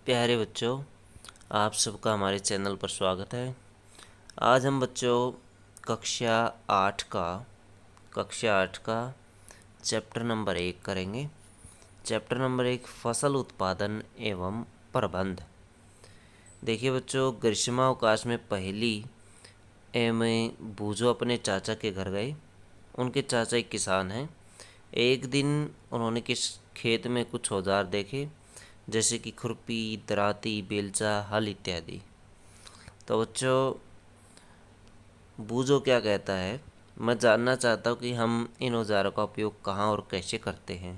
प्यारे बच्चों, आप सबका हमारे चैनल पर स्वागत है। आज हम बच्चों कक्षा आठ का चैप्टर नंबर 1 करेंगे। चैप्टर नंबर 1 फसल उत्पादन एवं प्रबंध। देखिए बच्चों, ग्रीष्मावकाश में पहली में बूझो अपने चाचा के घर गए। उनके चाचा एक किसान हैं। एक दिन उन्होंने किस खेत में कुछ औजार देखे, जैसे कि खुरपी, दराती, बेलचा, हल इत्यादि। तो बच्चों, बूझो क्या कहता है, मैं जानना चाहता हूँ कि हम इन औजारों का उपयोग कहाँ और कैसे करते हैं।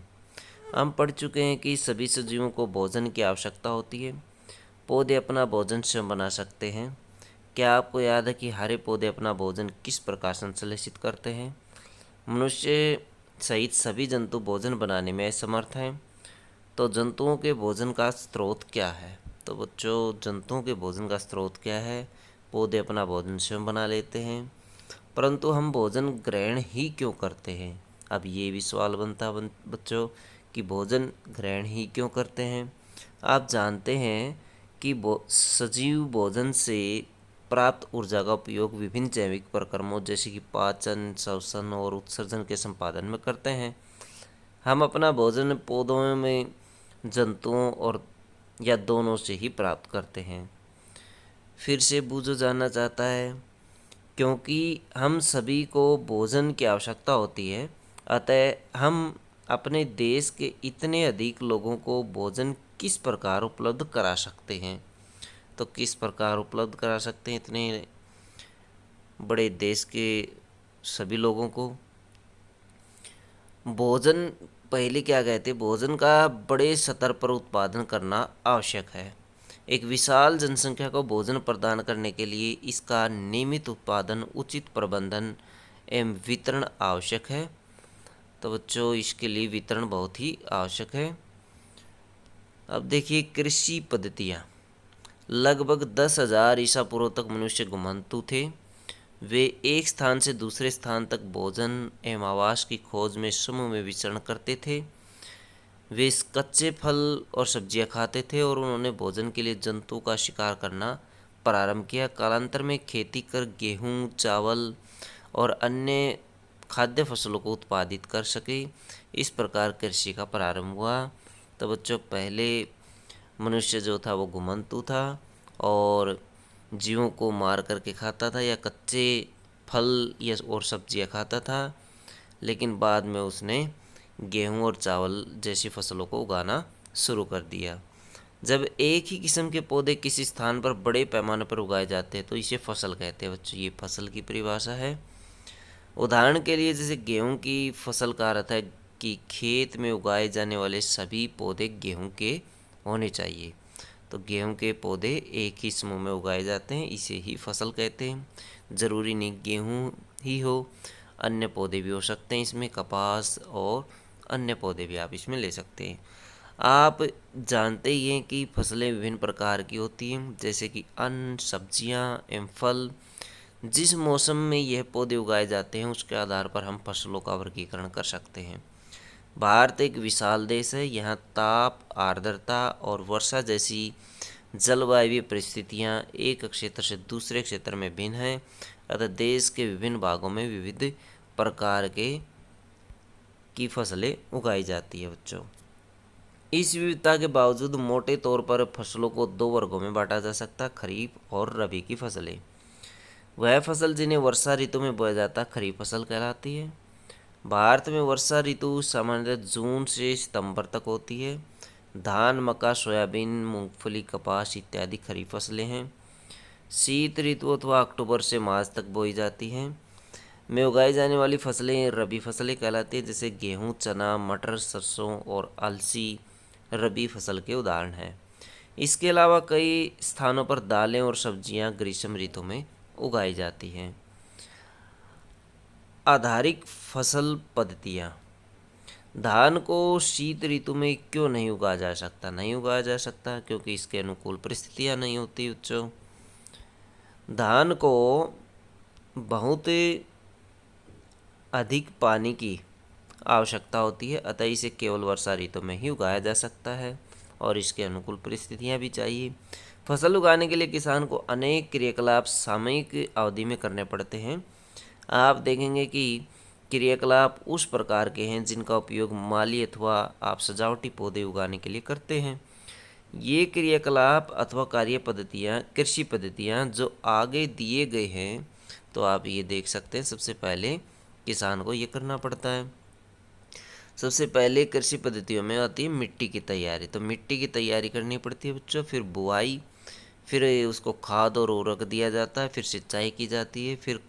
हम पढ़ चुके हैं कि सभी सजीवों को भोजन की आवश्यकता होती है। पौधे अपना भोजन स्वयं बना सकते हैं। क्या आपको याद है कि हरे पौधे अपना भोजन किस प्रकार संश्लेषित करते हैं? मनुष्य सहित सभी जंतु भोजन बनाने में असमर्थ हैं। तो जंतुओं के भोजन का स्रोत क्या है? तो बच्चों, जंतुओं के भोजन का स्रोत क्या है? पौधे अपना भोजन स्वयं बना लेते हैं, परंतु हम भोजन ग्रहण ही क्यों करते हैं? अब ये भी सवाल बनता बच्चों कि भोजन ग्रहण ही क्यों करते हैं। आप जानते हैं कि सजीव भोजन से प्राप्त ऊर्जा का उपयोग विभिन्न जैविक प्रक्रमों जैसे कि पाचन, श्वसन और उत्सर्जन के संपादन में करते हैं। हम अपना भोजन पौधों में, जंतुओं और या दोनों से ही प्राप्त करते हैं। फिर से बूझो जानना चाहता है, क्योंकि हम सभी को भोजन की आवश्यकता होती है, अतः हम अपने देश के इतने अधिक लोगों को भोजन किस प्रकार उपलब्ध करा सकते हैं? तो किस प्रकार उपलब्ध करा सकते हैं इतने बड़े देश के सभी लोगों को? भोजन, पहले क्या कहते, भोजन का बड़े स्तर पर उत्पादन करना आवश्यक है। एक विशाल जनसंख्या को भोजन प्रदान करने के लिए इसका नियमित उत्पादन, उचित प्रबंधन एवं वितरण आवश्यक है। तो बच्चों, इसके लिए वितरण बहुत ही आवश्यक है। अब देखिए, कृषि पद्धतियाँ। लगभग 10,000 ईसा पूर्व तक मनुष्य घुमंतु थे। वे एक स्थान से दूसरे स्थान तक भोजन एवं आवास की खोज में समूह में विचरण करते थे। वे कच्चे फल और सब्जियां खाते थे और उन्होंने भोजन के लिए जंतुओं का शिकार करना प्रारंभ किया। कालांतर में खेती कर गेहूं, चावल और अन्य खाद्य फसलों को उत्पादित कर सके। इस प्रकार कृषि का प्रारंभ हुआ। तो बच्चों, पहले मनुष्य जो था वो घुमंतु था और जीवों को मार करके खाता था या कच्चे फल या और सब्जियां खाता था, लेकिन बाद में उसने गेहूं और चावल जैसी फसलों को उगाना शुरू कर दिया। जब एक ही किस्म के पौधे किसी स्थान पर बड़े पैमाने पर उगाए जाते हैं तो इसे फसल कहते हैं। बच्चों, ये फसल की परिभाषा है। उदाहरण के लिए, जैसे गेहूं की फसल का अर्थ है कि खेत में उगाए जाने वाले सभी पौधे गेहूं के होने चाहिए। तो गेहूं के पौधे एक ही समूह में उगाए जाते हैं, इसे ही फसल कहते हैं। ज़रूरी नहीं गेहूं ही हो, अन्य पौधे भी हो सकते हैं इसमें, कपास और अन्य पौधे भी आप इसमें ले सकते हैं। आप जानते ही हैं कि फसलें विभिन्न प्रकार की होती हैं, जैसे कि अन्न, सब्जियां एवं फल। जिस मौसम में यह पौधे उगाए जाते हैं उसके आधार पर हम फसलों का वर्गीकरण कर सकते हैं। भारत एक विशाल देश है। यहाँ ताप, आर्द्रता और वर्षा जैसी जलवायु परिस्थितियाँ एक क्षेत्र से दूसरे क्षेत्र में भिन्न हैं, अतः देश के विभिन्न भागों में विविध प्रकार के की फसलें उगाई जाती है। बच्चों, इस विविधता के बावजूद मोटे तौर पर फसलों को दो वर्गों में बांटा जा सकता है, खरीफ और रबी की फसलें। वह फसल जिन्हें वर्षा ऋतु में बोया जाता है खरीफ फसल कहलाती है। भारत में वर्षा ऋतु सामान्यतः जून से सितंबर तक होती है। धान, मक्का, सोयाबीन, मूंगफली, कपास इत्यादि खरीफ फसलें हैं। शीत ऋतु अथवा अक्टूबर से मार्च तक बोई जाती हैं। में उगाई जाने वाली फसलें रबी फसलें कहलाती हैं, जैसे गेहूं, चना, मटर, सरसों और अलसी रबी फसल के उदाहरण हैं। इसके अलावा कई स्थानों पर दालें और सब्जियां ग्रीष्म ऋतु में उगाई जाती हैं। आधारिक फसल पद्धतियाँ। धान को शीत ऋतु में क्यों नहीं उगाया जा सकता? नहीं उगाया जा सकता क्योंकि इसके अनुकूल परिस्थितियाँ नहीं होती बच्चों। धान को बहुत अधिक पानी की आवश्यकता होती है, अतः इसे केवल वर्षा ऋतु में ही उगाया जा सकता है। और इसके अनुकूल परिस्थितियाँ भी चाहिए। फसल उगाने के लिए किसान को अनेक क्रियाकलाप सामयिक अवधि में करने पड़ते हैं। आप देखेंगे कि क्रियाकलाप उस प्रकार के हैं जिनका उपयोग माली अथवा आप सजावटी पौधे उगाने के लिए करते हैं। ये क्रियाकलाप अथवा कार्य पद्धतियाँ, कृषि पद्धतियाँ जो आगे दिए गए हैं, तो आप ये देख सकते हैं सबसे पहले किसान को ये करना पड़ता है। सबसे पहले कृषि पद्धतियों में आती है मिट्टी की तैयारी। तो मिट्टी की तैयारी करनी पड़ती है बच्चों, फिर बुआई, फिर उसको खाद और उर्वरक दिया जाता है, फिर सिंचाई की जाती है, फिर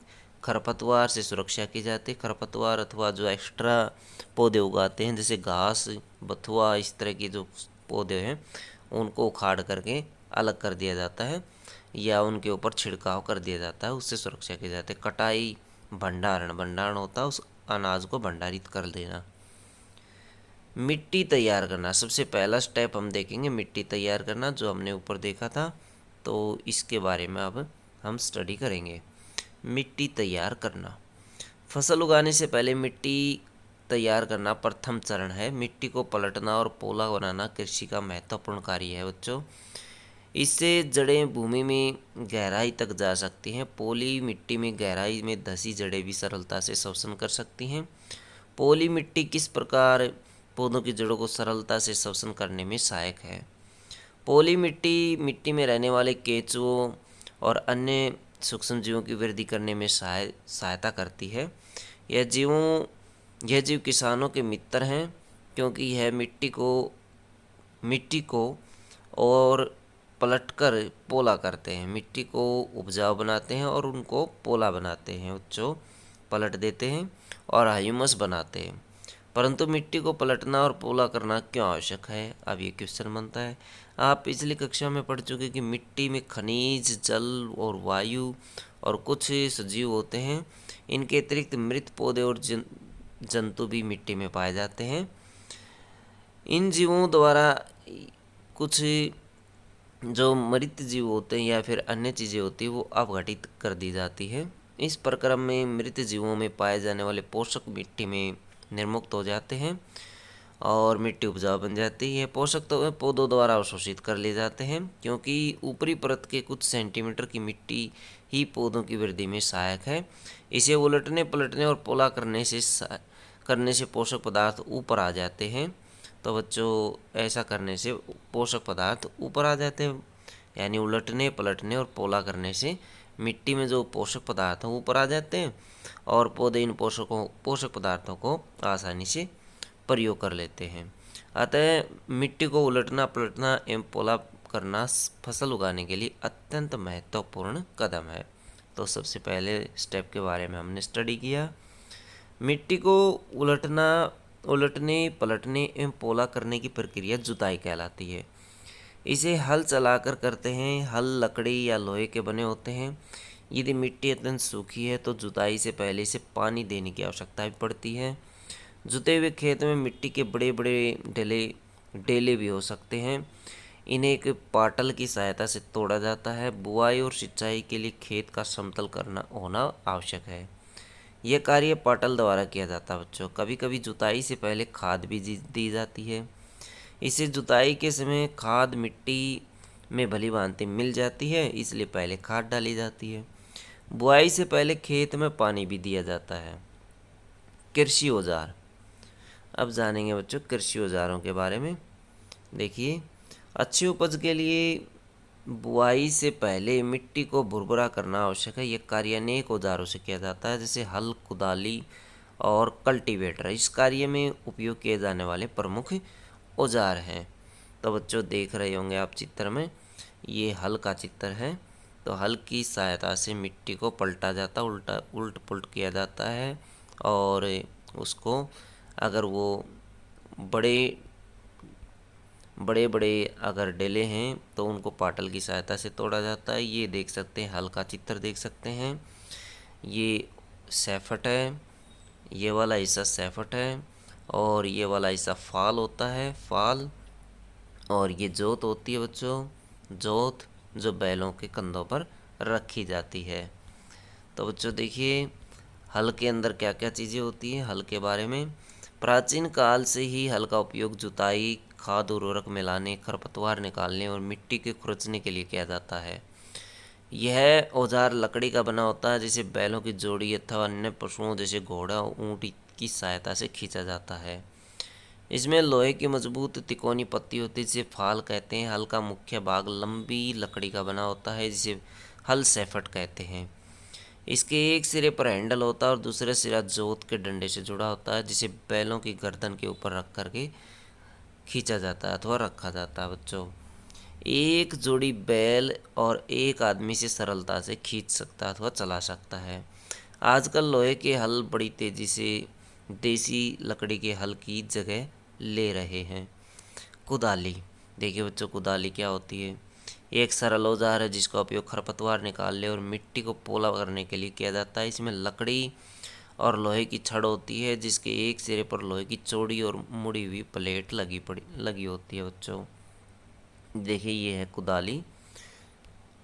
खरपतवार से सुरक्षा की जाती है। खरपतवार अथवा जो एक्स्ट्रा पौधे उगाते हैं जैसे घास, बथुआ, इस तरह के जो पौधे हैं उनको उखाड़ करके अलग कर दिया जाता है या उनके ऊपर छिड़काव कर दिया जाता है, उससे सुरक्षा की जाती है। कटाई, भंडारण होता है उस अनाज को भंडारित कर देना। मिट्टी तैयार करना, सबसे पहला स्टेप हम देखेंगे मिट्टी तैयार करना, जो हमने ऊपर देखा था। तो इसके बारे में अब हम स्टडी करेंगे। मिट्टी तैयार करना, फसल उगाने से पहले मिट्टी तैयार करना प्रथम चरण है। मिट्टी को पलटना और पोला बनाना कृषि का महत्वपूर्ण कार्य है बच्चों। इससे जड़ें भूमि में गहराई तक जा सकती हैं। पोली मिट्टी में गहराई में धंसी जड़ें भी सरलता से श्वसन कर सकती हैं। पोली मिट्टी किस प्रकार पौधों की जड़ों को सरलता से श्वसन करने में सहायक है। पोली मिट्टी मिट्टी में रहने वाले केंचुओं और अन्य सूक्ष्म जीवों की वृद्धि करने में सहायता करती है। यह जीव किसानों के मित्र हैं, क्योंकि यह मिट्टी को और पलटकर पोला करते हैं। मिट्टी को उपजाऊ बनाते हैं और उनको पोला बनाते हैं, जो पलट देते हैं और ह्यूमस बनाते हैं। परंतु मिट्टी को पलटना और पोला करना क्यों आवश्यक है, अब ये क्वेश्चन बनता है। आप पिछली कक्षा में पढ़ चुके कि मिट्टी में खनिज, जल और वायु और कुछ सजीव होते हैं। इनके अतिरिक्त मृत पौधे और जंतु भी मिट्टी में पाए जाते हैं। इन जीवों द्वारा कुछ जो मृत जीव होते हैं या फिर अन्य चीज़ें होती हैं वो अपघटित कर दी जाती है। इस प्रक्रम में मृत जीवों में पाए जाने वाले पोषक मिट्टी में निर्मुक्त हो जाते हैं और मिट्टी उपजाऊ बन जाती है। पोषक तो पौधों द्वारा अवशोषित कर लिए जाते हैं, क्योंकि ऊपरी परत के कुछ सेंटीमीटर की मिट्टी ही पौधों की वृद्धि में सहायक है। इसे उलटने, पलटने और पोला करने से पोषक पदार्थ ऊपर आ जाते हैं। तो बच्चों ऐसा करने से पोषक पदार्थ ऊपर आ जाते हैं, यानी उलटने, पलटने और पोला करने से मिट्टी में जो पोषक पदार्थ हैं ऊपर आ जाते हैं और पौधे इन पोषक पदार्थों को आसानी से प्रयोग कर लेते हैं। अतः मिट्टी को उलटना, पलटना एवं पोला करना फसल उगाने के लिए अत्यंत महत्वपूर्ण कदम है। तो सबसे पहले स्टेप के बारे में हमने स्टडी किया। मिट्टी को उलटने, पलटने एवं पोला करने की प्रक्रिया जुताई कहलाती है। इसे हल चलाकर करते हैं। हल लकड़ी या लोहे के बने होते हैं। यदि मिट्टी अत्यंत सूखी है तो जुताई से पहले इसे पानी देने की आवश्यकता भी पड़ती है। जुते हुए खेत में मिट्टी के बड़े बड़े डेले भी हो सकते हैं। इन्हें एक पाटल की सहायता से तोड़ा जाता है। बुआई और सिंचाई के लिए खेत का समतल होना आवश्यक है। यह कार्य पाटल द्वारा किया जाता है बच्चों। कभी कभी जुताई से पहले खाद भी दी जाती है। इसे जुताई के समय खाद मिट्टी में भली भांति मिल जाती है, इसलिए पहले खाद डाली जाती है। बुआई से पहले खेत में पानी भी दिया जाता है। कृषि औजार, अब जानेंगे बच्चों कृषि औजारों के बारे में। देखिए, अच्छी उपज के लिए बुआई से पहले मिट्टी को भुरभुरा करना आवश्यक है। यह कार्य अनेक औजारों से किया जाता है, जैसे हल, कुदाली और कल्टीवेटर इस कार्य में उपयोग किए जाने वाले प्रमुख औजार हैं। तो बच्चों देख रहे होंगे आप चित्र में, ये हल का चित्र है। तो हल की सहायता से मिट्टी को पलटा जाता, उल्ट पुल्ट किया जाता है और उसको अगर वो बड़े बड़े अगर डेले हैं तो उनको पाटल की सहायता से तोड़ा जाता है। ये देख सकते हैं, हल का चित्र देख सकते हैं। ये सैफट है, ये वाला हिस्सा सैफट है और ये वाला हिस्सा फाल होता है, फाल। और ये जोत होती है बच्चों, जोत जो बैलों के कंधों पर रखी जाती है। तो बच्चों देखिए, हल के अंदर क्या क्या चीज़ें होती हैं। हल के बारे में, प्राचीन काल से ही हल का उपयोग जुताई, खाद उर्वरक मिलाने, खरपतवार निकालने और मिट्टी के खुरचने के लिए किया जाता है। यह औजार लकड़ी का बना होता है, जिसे बैलों की जोड़ी अथवा अन्य पशुओं जैसे घोड़ा और ऊंट की सहायता से खींचा जाता है। इसमें लोहे की मजबूत तिकोनी पत्ती होती है, जिसे फाल कहते हैं। हल का मुख्य भाग लंबी लकड़ी का बना होता है, जिसे हल सैफट कहते हैं। इसके एक सिरे पर हैंडल होता है और दूसरा सिरा जोत के डंडे से जुड़ा होता है, जिसे बैलों की गर्दन के ऊपर रख करके खींचा जाता है अथवा रखा जाता है बच्चों। एक जोड़ी बैल और एक आदमी से सरलता से खींच सकता है अथवा चला सकता है। आजकल लोहे के हल बड़ी तेजी से देसी लकड़ी के हल की जगह ले रहे हैं। कुदाली, देखिए बच्चों, कुदाली क्या होती है? ये एक सरल औजार है जिसका उपयोग खरपतवार निकालने और मिट्टी को पोला करने के लिए किया जाता है। इसमें लकड़ी और लोहे की छड़ होती है, जिसके एक सिरे पर लोहे की चौड़ी और मुड़ी हुई प्लेट लगी होती है बच्चों। देखिए ये है कुदाली।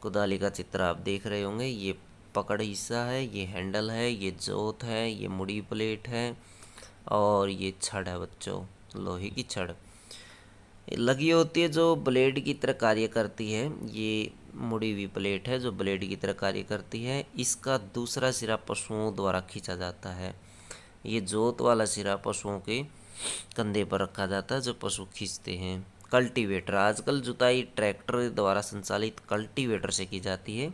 कुदाली का चित्र आप देख रहे होंगे। ये पकड़ हिस्सा है, ये हैंडल है, ये जोत है, ये मुड़ी प्लेट है और ये छड़ है बच्चों, लोहे की छड़ लगी होती है जो ब्लेड की तरह कार्य करती है। ये मुड़ी हुई प्लेट है जो ब्लेड की तरह कार्य करती है। इसका दूसरा सिरा पशुओं द्वारा खींचा जाता है। ये जोत वाला सिरा पशुओं के कंधे पर रखा जाता है जो पशु खींचते हैं। कल्टीवेटर, आजकल जुताई ट्रैक्टर द्वारा संचालित कल्टीवेटर से की जाती है।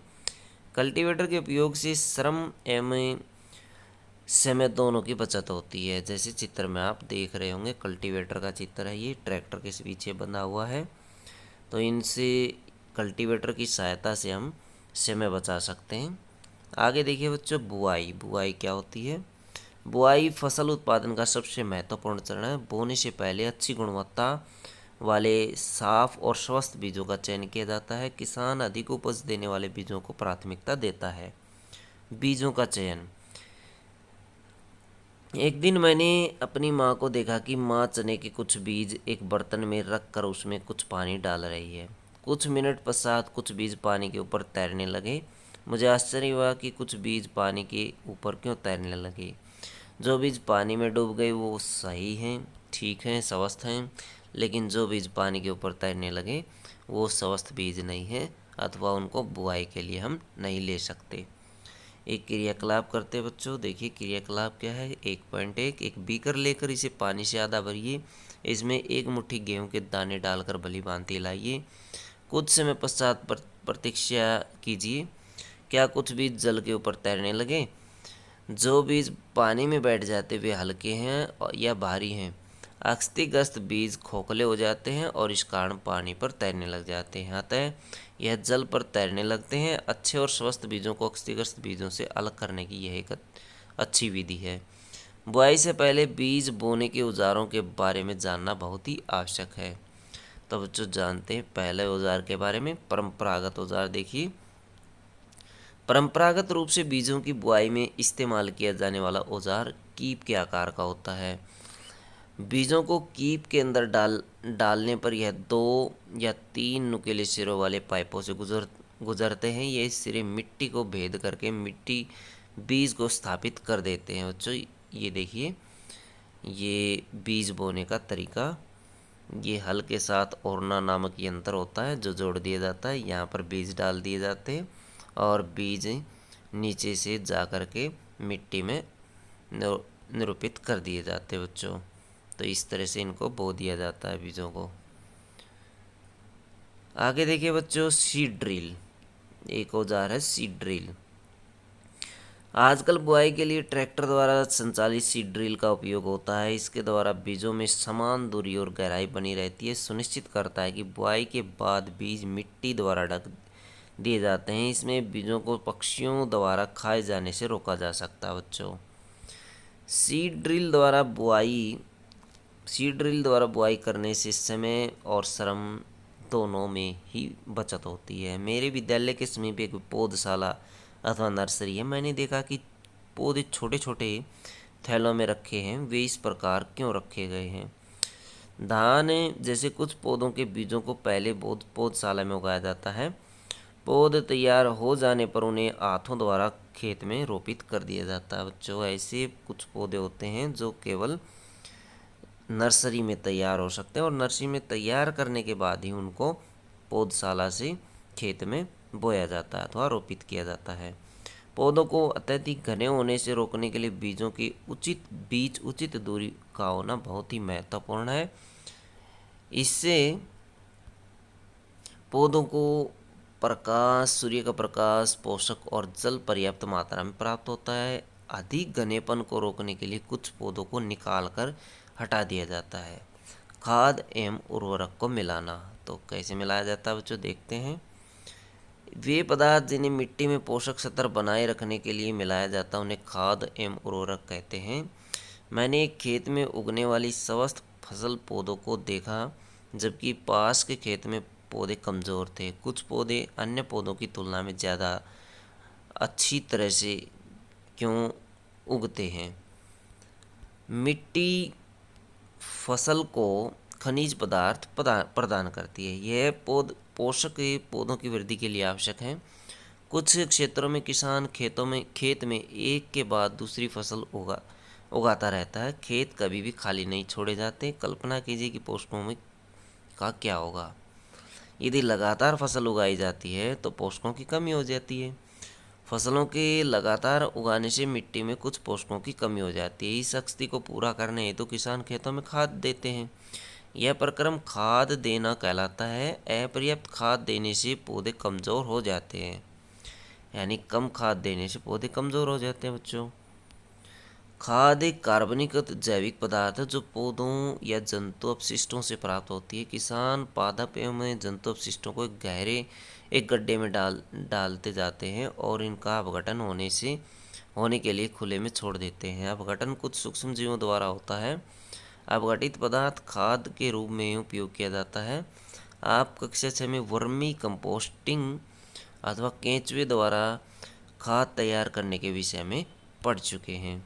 कल्टीवेटर के उपयोग से श्रम एवं समय दोनों की बचत होती है। जैसे चित्र में आप देख रहे होंगे, कल्टीवेटर का चित्र है, ये ट्रैक्टर के पीछे बंधा हुआ है। तो इनसे कल्टीवेटर की सहायता से हम समय बचा सकते हैं। आगे देखिए बच्चों, बुआई। बुआई क्या होती है? बुआई फसल उत्पादन का सबसे महत्वपूर्ण चरण है। बोने से पहले अच्छी गुणवत्ता वाले साफ और स्वस्थ बीजों का चयन किया जाता है। किसान अधिक उपज देने वाले बीजों को प्राथमिकता देता है। बीजों का चयन, एक दिन मैंने अपनी माँ को देखा कि माँ चने के कुछ बीज एक बर्तन में रख कर उसमें कुछ पानी डाल रही है। कुछ मिनट पश्चात कुछ बीज पानी के ऊपर तैरने लगे। मुझे आश्चर्य हुआ कि कुछ बीज पानी के ऊपर क्यों तैरने लगे। जो बीज पानी में डूब गए वो सही हैं, ठीक हैं, स्वस्थ हैं, लेकिन जो बीज पानी के ऊपर तैरने लगे वो स्वस्थ बीज नहीं हैं अथवा उनको बुआई के लिए हम नहीं ले सकते। एक क्रियाकलाप करते हैं बच्चों। देखिए क्रियाकलाप क्या है। 1.1, एक बीकर लेकर इसे पानी से आधा भरिए। इसमें एक मुट्ठी गेहूं के दाने डालकर भली भांति हिलाइए। कुछ समय पश्चात प्रतीक्षा कीजिए। क्या कुछ बीज जल के ऊपर तैरने लगे? जो बीज पानी में बैठ जाते वे हल्के हैं या भारी हैं। अक्षतिग्रस्त बीज खोखले हो जाते हैं और इस कारण पानी पर तैरने लग जाते हैं, अतः यह जल पर तैरने लगते हैं। अच्छे और स्वस्थ बीजों को अक्षतिग्रस्त बीजों से अलग करने की यह एक अच्छी विधि है। बुआई से पहले बीज बोने के औजारों के बारे में जानना बहुत ही आवश्यक है। तो बच्चों जानते हैं पहले औजार के बारे में, परंपरागत औजार। देखिए परंपरागत रूप से बीजों की बुआई में इस्तेमाल किया जाने वाला औजार कीप के आकार का होता है। बीजों को कीप के अंदर डालने पर यह 2 या 3 नुकीले सिरों वाले पाइपों से गुजरते हैं। ये सिरे मिट्टी को भेद करके मिट्टी बीज को स्थापित कर देते हैं। बच्चों ये देखिए, ये बीज बोने का तरीका। ये हल के साथ ओरना नामक यंत्र होता है जो जोड़ दिया जाता है। यहाँ पर बीज डाल दिए जाते हैं और बीज नीचे से जा कर के मिट्टी में निरूपित कर दिए जाते हैं बच्चों। तो इस तरह से इनको बो दिया जाता है बीजों को। आगे देखिए बच्चों, सीड ड्रिल। एक औजार है सीड ड्रिल। आजकल बुआई के लिए ट्रैक्टर द्वारा संचालित सीड ड्रिल का उपयोग होता है। इसके द्वारा बीजों में समान दूरी और गहराई बनी रहती है, सुनिश्चित करता है कि बुआई के बाद बीज मिट्टी द्वारा ढक दिए जाते हैं। इसमें बीजों को पक्षियों द्वारा खाए जाने से रोका जा सकता है बच्चों। सीड ड्रिल द्वारा बुआई करने से समय और श्रम दोनों में ही बचत होती है। मेरे विद्यालय के समीप एक पौधशाला अथवा नर्सरी है। मैंने देखा कि पौधे छोटे छोटे थैलों में रखे हैं। वे इस प्रकार क्यों रखे गए हैं? धान जैसे कुछ पौधों के बीजों को पहले पौधशाला में उगाया जाता है। पौध तैयार हो जाने पर उन्हें हाथों द्वारा खेत में रोपित कर दिया जाता है बच्चों। ऐसे कुछ पौधे होते हैं जो केवल नर्सरी में तैयार हो सकते हैं और नर्सरी में तैयार करने के बाद ही उनको पौधशाला से खेत में बोया जाता है अथवा रोपित किया जाता है। पौधों को अत्यधिक घने होने से रोकने के लिए बीजों की उचित दूरी का होना बहुत ही महत्वपूर्ण है। इससे पौधों को प्रकाश, सूर्य का प्रकाश, पोषक और जल पर्याप्त मात्रा में प्राप्त होता है। अधिक घनेपन को रोकने के लिए कुछ पौधों को निकाल कर हटा दिया जाता है। खाद एवं उर्वरक को मिलाना, तो कैसे मिलाया जाता है बच्चों, देखते हैं। वे पदार्थ जिन्हें मिट्टी में पोषक स्तर बनाए रखने के लिए मिलाया जाता है उन्हें खाद एवं उर्वरक कहते हैं। मैंने एक खेत में उगने वाली स्वस्थ फसल पौधों को देखा, जबकि पास के खेत में पौधे कमज़ोर थे। कुछ पौधे अन्य पौधों की तुलना में ज़्यादा अच्छी तरह से क्यों उगते हैं? मिट्टी फसल को खनिज पदार्थ प्रदान करती है। यह पोषक पौधों की वृद्धि के लिए आवश्यक है। कुछ क्षेत्रों में किसान खेत में एक के बाद दूसरी फसल उगाता रहता है। खेत कभी भी खाली नहीं छोड़े जाते। कल्पना कीजिए कि पोषकों में का क्या होगा। यदि लगातार फसल उगाई जाती है तो पोषकों की कमी हो जाती है। फसलों के लगातार उगाने से मिट्टी में कुछ पोषकों की कमी हो जाती है। इस स्थिति को पूरा करने हेतु किसान खेतों में खाद देते हैं। यह प्रक्रम खाद देना कहलाता है। अपर्याप्त खाद देने से पौधे कमज़ोर हो जाते हैं, यानी कम खाद देने से पौधे कमज़ोर हो जाते हैं बच्चों। खाद एक कार्बनिक जैविक पदार्थ है जो पौधों या जंतु अपशिष्टों से प्राप्त होती है। किसान पादप एवं जंतु अपशिष्टों को एक गड्ढे में डालते जाते हैं और इनका अपघटन होने के लिए खुले में छोड़ देते हैं। अपघटन कुछ सूक्ष्म जीवों द्वारा होता है। अपघटित पदार्थ खाद के रूप में उपयोग किया जाता है। आप कक्षा 6 में वर्मी कंपोस्टिंग अथवा केंचुए द्वारा खाद तैयार करने के विषय में पढ़ चुके हैं।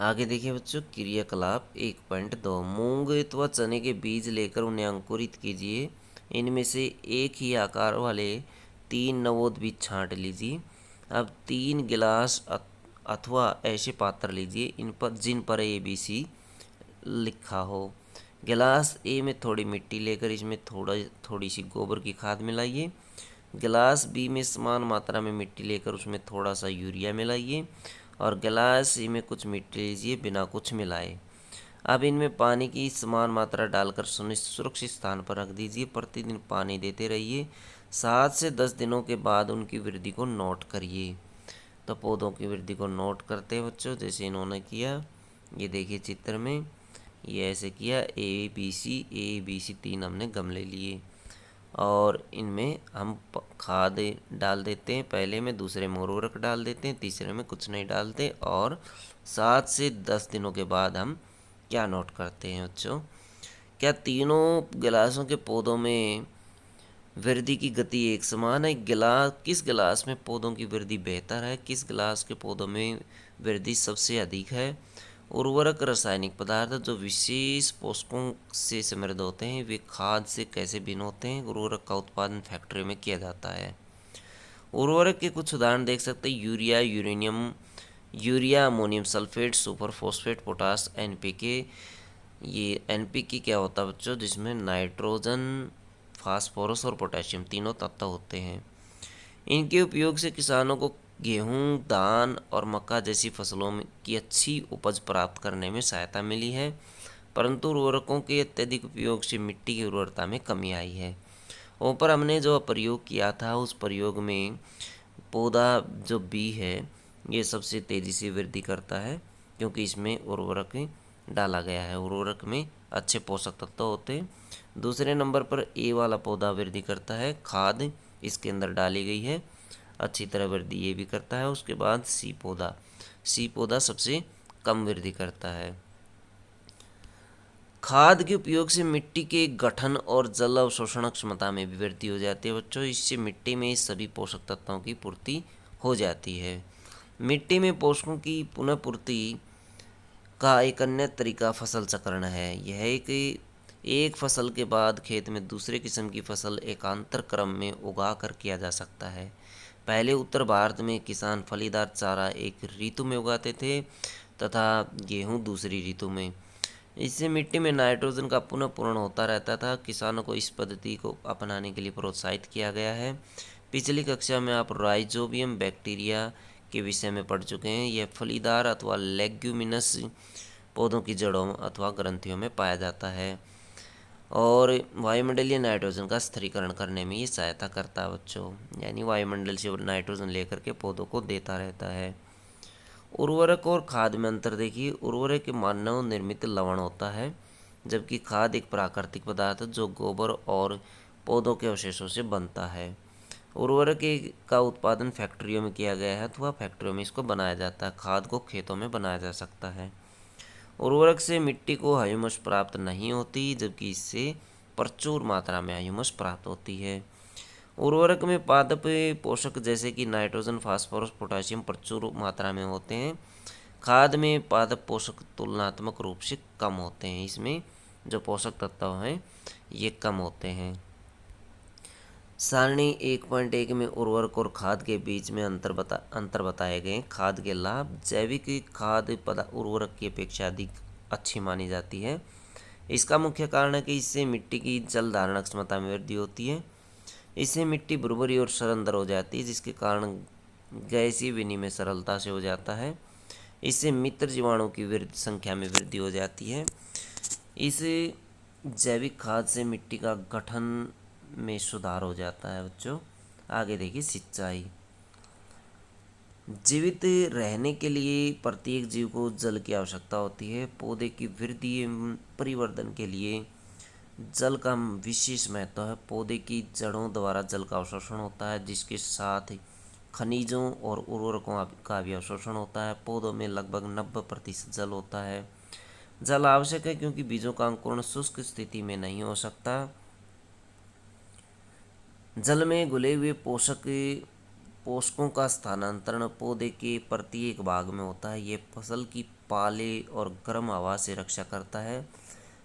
आगे देखिए बच्चों, क्रियाकलाप 1.2। मूंग अथवा चने के बीज लेकर उन्हें अंकुरित कीजिए। इनमें से एक ही आकार वाले 3 नवोद बीज छांट लीजिए। अब 3 गिलास अथवा ऐसे पात्र लीजिए जिन पर ABC लिखा हो। गिलास ए में थोड़ी मिट्टी लेकर इसमें थोड़ी सी गोबर की खाद मिलाइए। गिलास बी में समान मात्रा में मिट्टी लेकर उसमें थोड़ा सा यूरिया मिलाइए और गिलास सी में कुछ मिट्टी लीजिए बिना कुछ मिलाए। अब इनमें पानी की समान मात्रा डालकर सुरक्षित स्थान पर रख दीजिए। प्रतिदिन पानी देते रहिए। 7 से 10 दिनों के बाद उनकी वृद्धि को नोट करिए। तो पौधों की वृद्धि को नोट करते हैं बच्चों, जैसे इन्होंने किया। ये देखिए चित्र में, ये ऐसे किया। ABC 3 हमने गमले लिए और इनमें हम खाद डाल देते हैं। पहले में, दूसरे में उर्वरक डाल देते हैं, तीसरे में कुछ नहीं डालते। और 7 से 10 दिनों के बाद हम क्या नोट करते हैं बच्चों? क्या तीनों गिलासों के पौधों में वृद्धि की गति एक समान है? किस गिलास में पौधों की वृद्धि बेहतर है? किस गिलास के पौधों में वृद्धि सबसे अधिक है? उर्वरक रासायनिक पदार्थ जो विशेष पोषकों से समृद्ध होते हैं, वे खाद से कैसे भिन्न होते हैं? उर्वरक का उत्पादन फैक्ट्री में किया जाता है। उर्वरक के कुछ उदाहरण देख सकते हैं। Urea, ammonium sulphate, super phosphate, potash, NPK। ये NPK क्या होता है बच्चों? जिसमें नाइट्रोजन, फास्फोरस और पोटेशियम तीनों तत्व होते हैं। इनके उपयोग से किसानों को गेहूं, धान और मक्का जैसी फसलों की अच्छी उपज प्राप्त करने में सहायता मिली है, परंतु उर्वरकों के अत्यधिक उपयोग से मिट्टी की उर्वरता में कमी आई है। ऊपर हमने जो प्रयोग किया था, उस प्रयोग में पौधा जो बी है ये सबसे तेज़ी से वृद्धि करता है, क्योंकि इसमें उर्वरक डाला गया है। उर्वरक में अच्छे पोषक तत्व होते हैं। दूसरे नंबर पर ए वाला पौधा वृद्धि करता है, खाद इसके अंदर डाली गई है, अच्छी तरह वृद्धि ये भी करता है। उसके बाद सी पौधा सबसे कम वृद्धि करता है। खाद के उपयोग से मिट्टी के गठन और जल अवशोषण क्षमता में भी वृद्धि हो जाती है बच्चों। इससे मिट्टी में सभी पोषक तत्वों की पूर्ति हो जाती है। मिट्टी में पोषकों की पुनः पूर्ति का एक अन्य तरीका फसल चक्रण है। यह एक फसल के बाद खेत में दूसरे किस्म की फसल एकांतर क्रम में उगा कर किया जा सकता है। पहले उत्तर भारत में किसान फलीदार चारा एक ऋतु में उगाते थे तथा गेहूं दूसरी ऋतु में। इससे मिट्टी में नाइट्रोजन का पुनः पूरण होता रहता था। किसानों को इस पद्धति को अपनाने के लिए प्रोत्साहित किया गया है। पिछली कक्षा में आप राइजोबियम बैक्टीरिया के विषय में पढ़ चुके हैं। यह फलीदार अथवा लेग्यूमिनस पौधों की जड़ों अथवा ग्रंथियों में पाया जाता है और वायुमंडलीय नाइट्रोजन का स्थिरीकरण करने में ये सहायता करता है बच्चों। यानी वायुमंडल से नाइट्रोजन लेकर के पौधों को देता रहता है। उर्वरक और खाद में अंतर देखिए। उर्वरक मानव निर्मित लवण होता है, जबकि खाद एक प्राकृतिक पदार्थ है जो गोबर और पौधों के अवशेषों से बनता है। उर्वरक का उत्पादन फैक्ट्रियों में किया गया है अथवा फैक्ट्रियों में इसको बनाया जाता है। खाद को खेतों में बनाया जा सकता है। उर्वरक से मिट्टी को ह्यूमस प्राप्त नहीं होती, जबकि इससे प्रचुर मात्रा में ह्यूमस प्राप्त होती है। उर्वरक में पादप पोषक जैसे कि नाइट्रोजन, फास्फोरस, पोटासियम प्रचुर मात्रा में होते हैं। खाद में पादप पोषक तुलनात्मक रूप से कम होते हैं। इसमें जो पोषक तत्व हैं ये कम होते हैं। सारणी 1.1 में उर्वरक और खाद के बीच में अंतर बताए गए। खाद के लाभ। जैविक खाद उर्वरक की अपेक्षा अधिक अच्छी मानी जाती है। इसका मुख्य कारण है कि इससे मिट्टी की जल धारण क्षमता में वृद्धि होती है। इससे मिट्टी भुरभुरी और सरंदर हो जाती है, जिसके कारण गैसीय विनिमय सरलता से हो जाता है। इससे मित्र जीवाणुओं की संख्या में वृद्धि हो जाती है। इस जैविक खाद से मिट्टी का गठन में सुधार हो जाता है बच्चों। आगे देखिए सिंचाई। जीवित रहने के लिए प्रत्येक जीव को जल की आवश्यकता होती है। पौधे की वृद्धि एवं परिवर्धन के लिए जल का विशेष महत्व है। पौधे की जड़ों द्वारा जल का अवशोषण होता है, जिसके साथ खनिजों और उर्वरकों का भी अवशोषण होता है। पौधों में लगभग 90% जल होता है। जल आवश्यक है क्योंकि बीजों का अंकुरण शुष्क स्थिति में नहीं हो सकता। जल में घुले हुए पोषकों का स्थानांतरण पौधे के प्रत्येक भाग में होता है। ये फसल की पाले और गर्म हवा से रक्षा करता है।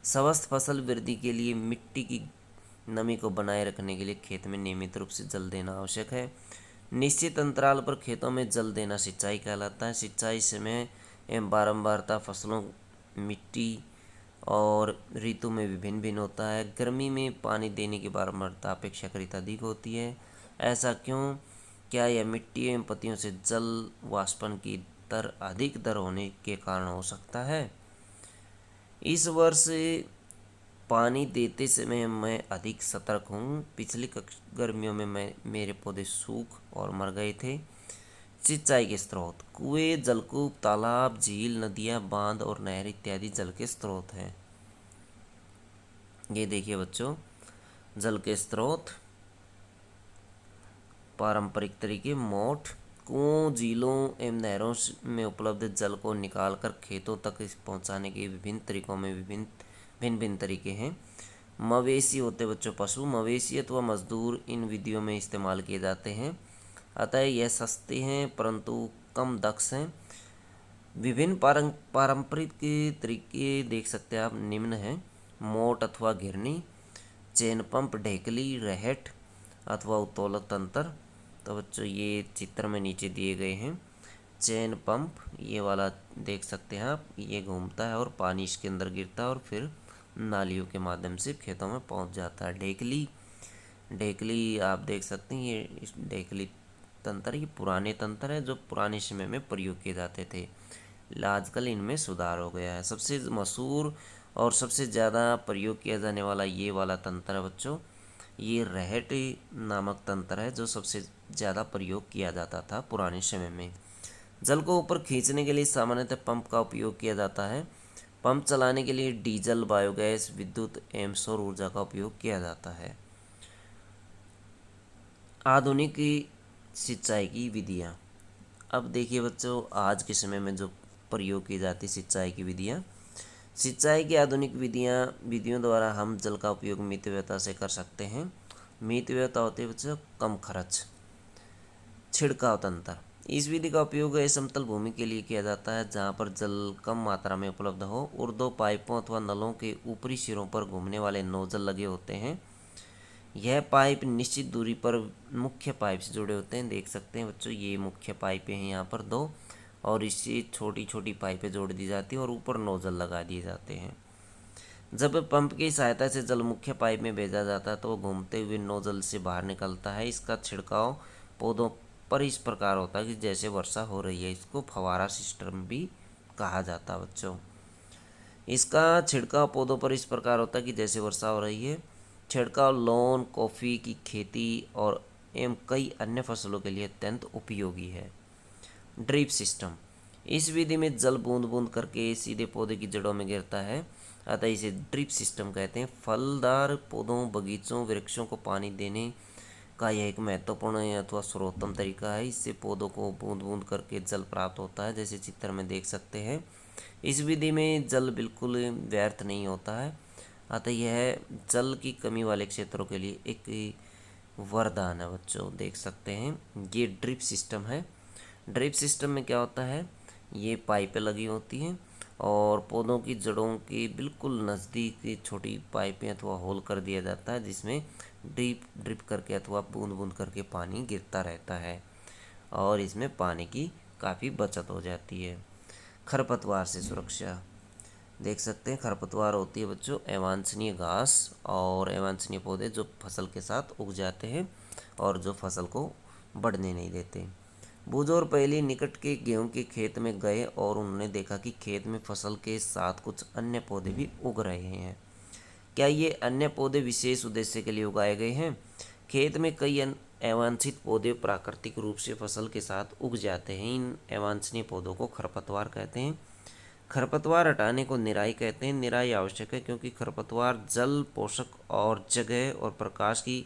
स्वस्थ फसल वृद्धि के लिए मिट्टी की नमी को बनाए रखने के लिए खेत में नियमित रूप से जल देना आवश्यक है। निश्चित अंतराल पर खेतों में जल देना सिंचाई कहलाता है। सिंचाई समय एवं बारंबारता फसलों, मिट्टी और ऋतु में भी भिन्न भिन्न होता है। गर्मी में पानी देने की बारंबारता अपेक्षाकृत अधिक होती है। ऐसा क्यों? क्या यह मिट्टी एवं पत्तियों से जल वाष्पन की दर अधिक दर होने के कारण हो सकता है? इस वर्ष पानी देते समय मैं अधिक सतर्क हूँ। पिछली गर्मियों में मेरे पौधे सूख और मर गए थे। सिंचाई के स्रोत। कुएं, जलकूप, तालाब, झील, नदियाँ, बांध और नहर इत्यादि जल के स्रोत हैं। ये देखिए बच्चों, जल के स्रोत पारंपरिक तरीके। मोठ। कुओं, झीलों एवं नहरों में उपलब्ध जल को निकालकर खेतों तक पहुंचाने के विभिन्न तरीकों में भिन्न भिन्न तरीके हैं। मवेशी होते बच्चों पशु। मवेशी अथवा मजदूर इन विधियों में इस्तेमाल किए जाते हैं, अतः यह सस्ते हैं परंतु कम दक्ष हैं। विभिन्न पारंपरिक तरीके देख सकते हैं आप, निम्न हैं। मोट अथवा घिरनी, चेन पंप, ढेकली, रहट अथवा उत्तोलक तंत्र। तो बच्चों ये चित्र में नीचे दिए गए हैं। चेन पंप ये वाला देख सकते हैं आप, ये घूमता है और पानी इसके अंदर गिरता है और फिर नालियों के माध्यम से खेतों में पहुंच जाता है। ढेकली आप देख सकते हैं, ये इस ढेकली तंत्र ये पुराने तंत्र है जो पुराने समय में प्रयोग किए जाते थे। आजकल इनमें सुधार हो गया है। सबसे मशहूर और सबसे ज़्यादा प्रयोग किया जाने वाला ये वाला तंत्र है बच्चों, ये रहट नामक तंत्र है जो सबसे ज़्यादा प्रयोग किया जाता था पुराने समय में। जल को ऊपर खींचने के लिए सामान्यतः पंप का उपयोग किया जाता है। पंप चलाने के लिए डीजल, बायोगैस, विद्युत एवं सौर ऊर्जा का उपयोग किया जाता है। आधुनिक सिंचाई की विधियाँ। अब देखिए बच्चों, आज के समय में जो प्रयोग की जाती सिंचाई की विधियाँ। सिंचाई की आधुनिक विधियों द्वारा हम जल का उपयोग मितव्ययता से कर सकते हैं। मितव्ययता होती है बच्चों कम खर्च। छिड़काव तंत्र। इस विधि का उपयोग समतल भूमि के लिए किया जाता है जहाँ पर जल कम मात्रा में उपलब्ध हो। ऊर्ध्व पाइपों अथवा नलों के ऊपरी सिरों पर घूमने वाले नोजल लगे होते हैं। यह पाइप निश्चित दूरी पर मुख्य पाइप से जुड़े होते हैं। देख सकते हैं बच्चों, ये मुख्य पाइपें हैं यहाँ पर दो, और इससे छोटी छोटी पाइपें जोड़ दी जाती हैं और ऊपर नोजल लगा दिए जाते हैं। जब पंप की सहायता से जल मुख्य पाइप में भेजा जाता है तो वो घूमते हुए नोजल से बाहर निकलता है। इसका छिड़काव पौधों पर इस प्रकार होता है कि जैसे वर्षा हो रही है। इसको फव्वारा सिस्टम भी कहा जाता है बच्चों। इसका छिड़काव पौधों पर इस प्रकार होता है कि जैसे वर्षा हो रही है। छिड़काव लॉन, कॉफ़ी की खेती और एवं कई अन्य फसलों के लिए अत्यंत उपयोगी है। ड्रिप सिस्टम, इस विधि में जल बूंद बूंद करके सीधे पौधे की जड़ों में गिरता है, अतः इसे ड्रिप सिस्टम कहते हैं। फलदार पौधों, बगीचों, वृक्षों को पानी देने का यह एक महत्वपूर्ण अथवा सर्वोत्तम तरीका है। इससे पौधों को बूंद बूंद करके जल प्राप्त होता है, जैसे चित्र में देख सकते हैं। इस विधि में जल बिल्कुल व्यर्थ नहीं होता है, अतः यह जल की कमी वाले क्षेत्रों के लिए एक वरदान है बच्चों। देख सकते हैं ये ड्रिप सिस्टम है। ड्रिप सिस्टम में क्या होता है, ये पाइपें लगी होती हैं और पौधों की जड़ों के बिल्कुल नज़दीक छोटी पाइपें अथवा होल कर दिया जाता है, जिसमें ड्रिप ड्रिप करके अथवा बूंद बूंद करके पानी गिरता रहता है और इसमें पानी की काफ़ी बचत हो जाती है। खरपतवार से सुरक्षा, देख सकते हैं खरपतवार होती है बच्चों अवांछनीय घास और अवांछनीय पौधे जो फसल के साथ उग जाते हैं और जो फसल को बढ़ने नहीं देते। बूझ और पहली निकट के गेहूं के खेत में गए और उन्होंने देखा कि खेत में फसल के साथ कुछ अन्य पौधे भी उग रहे हैं। क्या ये अन्य पौधे विशेष उद्देश्य के लिए उगाए गए हैं? खेत में कई अवांछित पौधे प्राकृतिक रूप से फसल के साथ उग जाते हैं। इन अवांछनीय पौधों को खरपतवार कहते हैं। खरपतवार हटाने को निराई कहते हैं। निराई आवश्यक है क्योंकि खरपतवार जल, पोषक और जगह और प्रकाश की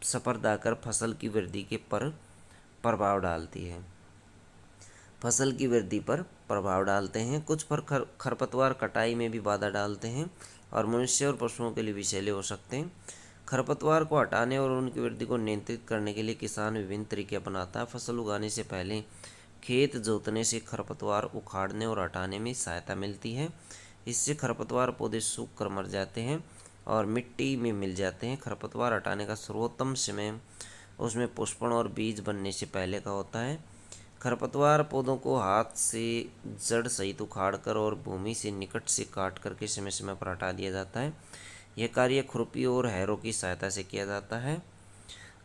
स्पर्धा कर फसल की वृद्धि के पर प्रभाव डालती है। फसल की वृद्धि पर प्रभाव डालते हैं। कुछ पर खरपतवार कटाई में भी बाधा डालते हैं और मनुष्य और पशुओं के लिए विषैले हो सकते हैं। खरपतवार को हटाने और उनकी वृद्धि को नियंत्रित करने के लिए किसान विभिन्न तरीके अपनाता है। फसल उगाने से पहले खेत जोतने से खरपतवार उखाड़ने और हटाने में सहायता मिलती है। इससे खरपतवार पौधे सूख कर मर जाते हैं और मिट्टी में मिल जाते हैं। खरपतवार हटाने का सर्वोत्तम समय उसमें पुष्पण और बीज बनने से पहले का होता है। खरपतवार पौधों को हाथ से जड़ सहित उखाड़कर और भूमि से निकट से काट करके समय समय पर हटा दिया जाता है। यह कार्य खुरपी और हैरों की सहायता से किया जाता है।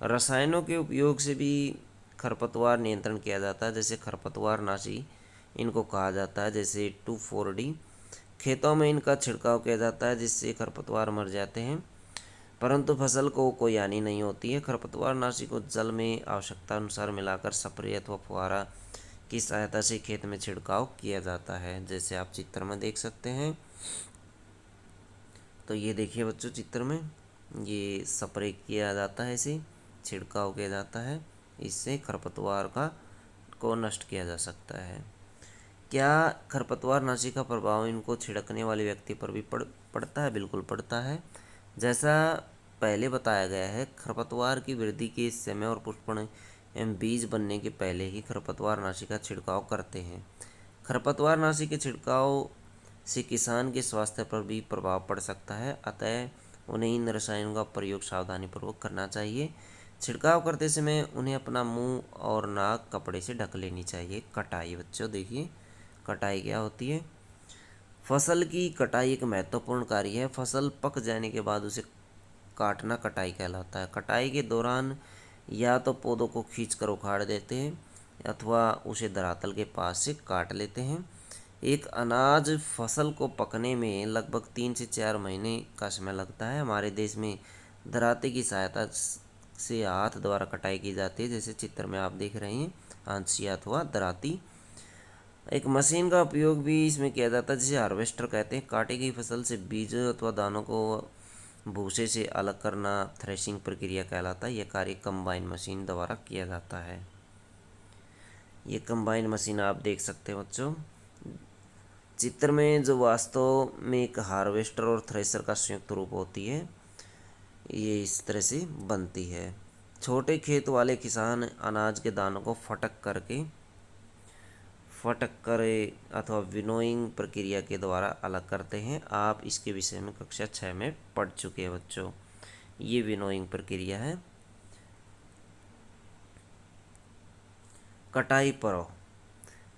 रसायनों के उपयोग से भी खरपतवार नियंत्रण किया जाता है, जैसे खरपतवार नाशी इनको कहा जाता है, जैसे 2,4-D। खेतों में इनका छिड़काव किया जाता है जिससे खरपतवार मर जाते हैं, परंतु फसल को कोई हानि नहीं होती है। खरपतवार नाशी को जल में आवश्यकता अनुसार मिलाकर स्प्रे अथवा फुहारा की सहायता से खेत में छिड़काव किया जाता है, जैसे आप चित्र में देख सकते हैं। तो ये देखिए बच्चों चित्र में ये स्प्रे किया जाता है, इसे छिड़काव किया जाता है, इससे खरपतवार को नष्ट किया जा सकता है। क्या खरपतवार नाशी का प्रभाव इनको छिड़कने वाले व्यक्ति पर भी पड़ता है? बिल्कुल पड़ता है। जैसा पहले बताया गया है, खरपतवार की वृद्धि के समय और पुष्पण एवं बीज बनने के पहले ही खरपतवार नाशी का छिड़काव करते हैं। खरपतवार नाशी के छिड़काव से किसान के स्वास्थ्य पर भी प्रभाव पड़ सकता है, अतः उन्हें इन रसायनों का प्रयोग सावधानीपूर्वक करना चाहिए। छिड़काव करते समय उन्हें अपना मुंह और नाक कपड़े से ढक लेनी चाहिए। कटाई, बच्चों देखिए कटाई क्या होती है। फसल की कटाई एक महत्वपूर्ण कार्य है। फसल पक जाने के बाद उसे काटना कटाई कहलाता है। कटाई के दौरान या तो पौधों को खींचकर उखाड़ देते हैं अथवा उसे धरातल के पास से काट लेते हैं। एक अनाज फसल को पकने में लगभग 3 से 4 महीने का समय लगता है। हमारे देश में दराते की सहायता से हाथ द्वारा कटाई की जाती है, जैसे चित्र में आप देख रहे हैं, हांसिया अथवा दराती। एक मशीन का उपयोग भी इसमें किया जाता है जिसे हार्वेस्टर कहते हैं। काटी गई फसल से बीज अथवा दानों को भूसे से अलग करना थ्रेशिंग प्रक्रिया कहलाता है। यह कार्य कंबाइन मशीन द्वारा किया जाता है। ये कंबाइन मशीन आप देख सकते हैं बच्चों चित्र में, जो वास्तव में एक हार्वेस्टर और थ्रेशर का संयुक्त रूप होती है। ये इस तरह से बनती है। छोटे खेत वाले किसान अनाज के दानों को फटक कर अथवा विनोइंग प्रक्रिया के द्वारा अलग करते हैं। आप इसके विषय में कक्षा 6 में पढ़ चुके हैं बच्चों। ये विनोइंग प्रक्रिया है। कटाई पड़ाव,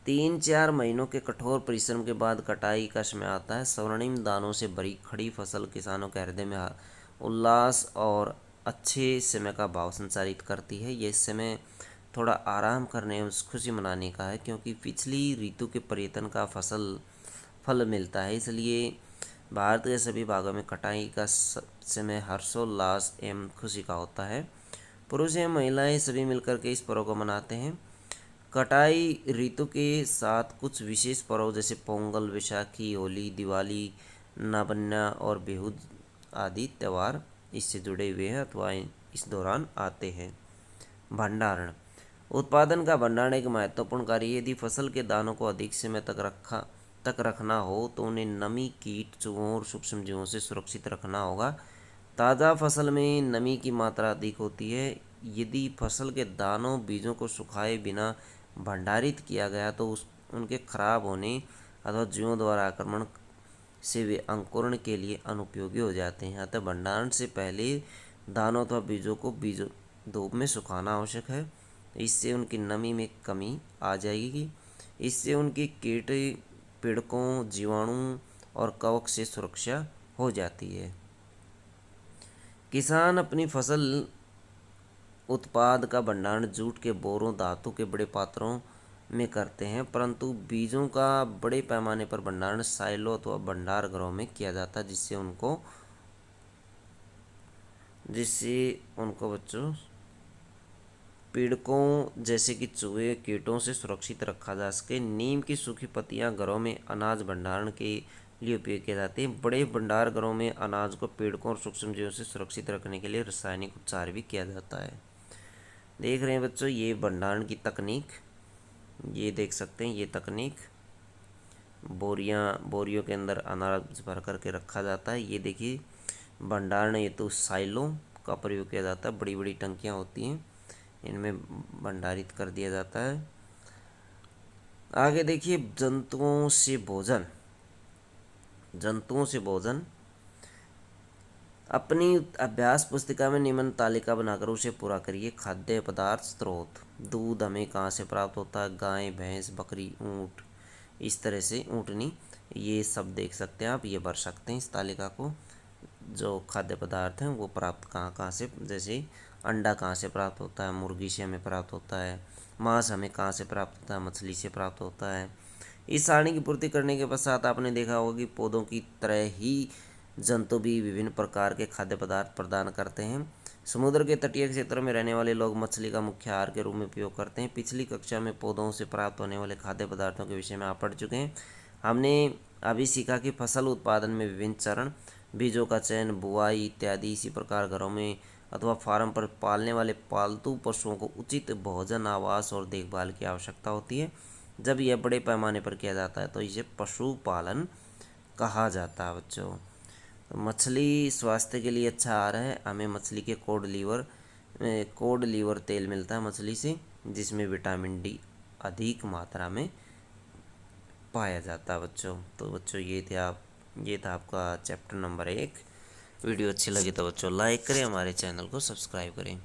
3-4 महीनों के कठोर परिश्रम के बाद कटाई का समय आता है। स्वर्णिम दानों से भरी खड़ी फसल किसानों के हृदय में उल्लास और अच्छे समय का भाव संचारित करती है। ये समय थोड़ा आराम करने और खुशी मनाने का है, क्योंकि पिछली ऋतु के पर्यटन का फल मिलता है। इसलिए भारत के सभी भागों में कटाई का समय हर्षोल्लास एवं खुशी का होता है। पुरुष एवं महिलाएं सभी मिलकर के इस पर्व को मनाते हैं। कटाई ऋतु के साथ कुछ विशेष पर्व जैसे पोंगल, वैशाखी, होली, दिवाली, नवन्या और बिहू आदि त्यौहार इससे जुड़े हुए हैं अथवा इस दौरान आते हैं। भंडारण। उत्पादन का भंडारण एक महत्वपूर्ण कार्य है। यदि फसल के दानों को अधिक समय तक रखना हो तो उन्हें नमी, कीट, चूहों और सूक्ष्म जीवों से सुरक्षित रखना होगा। ताज़ा फसल में नमी की मात्रा अधिक होती है। यदि फसल के दानों, बीजों को सुखाए बिना भंडारित किया गया तो उनके खराब होने अथवा जीवों द्वारा आक्रमण से वे अंकुरण के लिए अनुपयोगी हो जाते हैं। अतः भंडारण से पहले दानों अथवा बीजों को धूप में सुखाना आवश्यक है। इससे उनकी नमी में कमी आ जाएगी। इससे उनकी कीट, पीड़कों, जीवाणु और कवक से सुरक्षा हो जाती है। किसान अपनी फसल उत्पाद का भंडारण जूट के बोरों, धातु के बड़े पात्रों में करते हैं, परंतु बीजों का बड़े पैमाने पर भंडारण साइलो अथवा भंडार गृहों में किया जाता है, जिससे उनको बच्चों पीड़कों जैसे कि चूहे, कीटों से सुरक्षित रखा जा सके। नीम की सूखी पत्तियां घरों में अनाज भंडारण के लिए उपयोग किए जाते हैं। बड़े भंडार घरों में अनाज को पीड़कों और सूक्ष्म जीवों से सुरक्षित रखने के लिए रासायनिक उपचार भी किया जाता है। देख रहे हैं बच्चों, ये भंडारण की तकनीक, ये देख सकते हैं, ये तकनीक बोरियों के अंदर अनाज भर करके रखा जाता है। ये देखिए भंडारण हेतु साइलों का प्रयोग किया जाता है। बड़ी बड़ी टंकियाँ होती हैं, इनमें भंडारित कर दिया जाता है। आगे देखिए जंतुओं से भोजन। अपनी अभ्यास पुस्तिका में निम्न तालिका बनाकर उसे पूरा करिए। खाद्य पदार्थ स्रोत। दूध हमें कहाँ से प्राप्त होता है? गाय, भैंस, बकरी, ऊँट, इस तरह से ऊँटनी, ये सब देख सकते हैं आप, ये भर सकते हैं इस तालिका को। जो खाद्य पदार्थ हैं वो प्राप्त कहाँ कहाँ से, जैसे अंडा कहाँ से प्राप्त होता है? मुर्गी से हमें प्राप्त होता है। मांस हमें कहाँ से प्राप्त होता है? मछली से प्राप्त होता है। इस सारणी की पूर्ति करने के पश्चात आपने देखा होगा कि पौधों की तरह ही जंतु भी विभिन्न प्रकार के खाद्य पदार्थ प्रदान करते हैं। समुद्र के तटीय क्षेत्रों में रहने वाले लोग मछली का मुख्य आहार के रूप में उपयोग करते हैं। पिछली कक्षा में पौधों से प्राप्त होने वाले खाद्य पदार्थों के विषय में आप पढ़ चुके हैं। हमने अभी सीखा कि फसल उत्पादन में विभिन्न चरण, बीजों का चयन, बुआई इत्यादि। इसी प्रकार घरों में अथवा फार्म पर पालने वाले पालतू पशुओं को उचित भोजन, आवास और देखभाल की आवश्यकता होती है। जब यह बड़े पैमाने पर किया जाता है तो इसे पशुपालन कहा जाता है बच्चों। तो मछली स्वास्थ्य के लिए अच्छा आहार है। हमें मछली के कोड लीवर तेल मिलता है मछली से, जिसमें विटामिन डी अधिक मात्रा में पाया जाता है बच्चों। तो बच्चों ये था आपका चैप्टर नंबर 1। वीडियो अच्छी लगी तो बच्चों लाइक करें, हमारे चैनल को सब्सक्राइब करें।